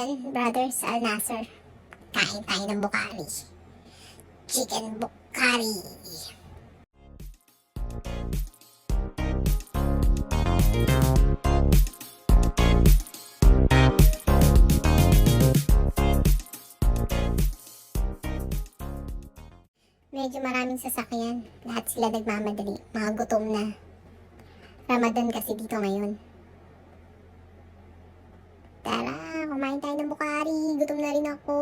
Ayan, brothers Al Nasser. Kain tayo ng bukari. Chicken bukari. Medyo maraming sasakyan. Lahat sila nagmamadali. Mga gutom na. Ramadan kasi dito ngayon. Tara, kumain tayo ng bukari. Gutom na rin ako.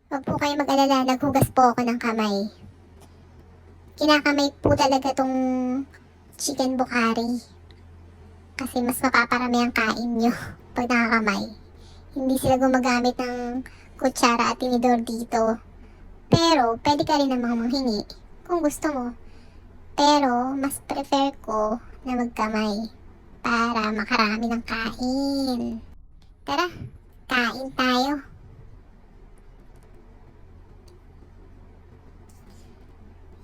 Huwag po kayo mag-alala, naghugas po ako ng kamay. Kinakamay po talaga tong chicken bukari. Kasi mas mapaparami ang kain nyo pag nakakamay. Hindi sila gumagamit ng kutsara at tinidor dito. Pero, pwede ka rin namang manghingi kung gusto mo. Pero, mas prefer ko na magkamay para makarami ng kain. Tara, kain tayo.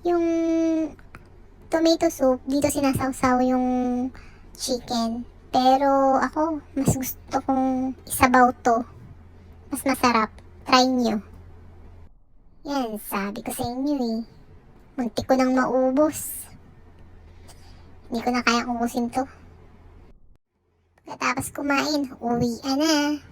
Yung tomato soup, dito sinasawsaw yung chicken. Pero ako, mas gusto kong isabaw to. Mas masarap. Try nyo. Yan, sabi ko sa inyo eh. Muntik ko nang maubos. Hindi ko na kaya ubusin to. Pagkatapos kumain, uwi na.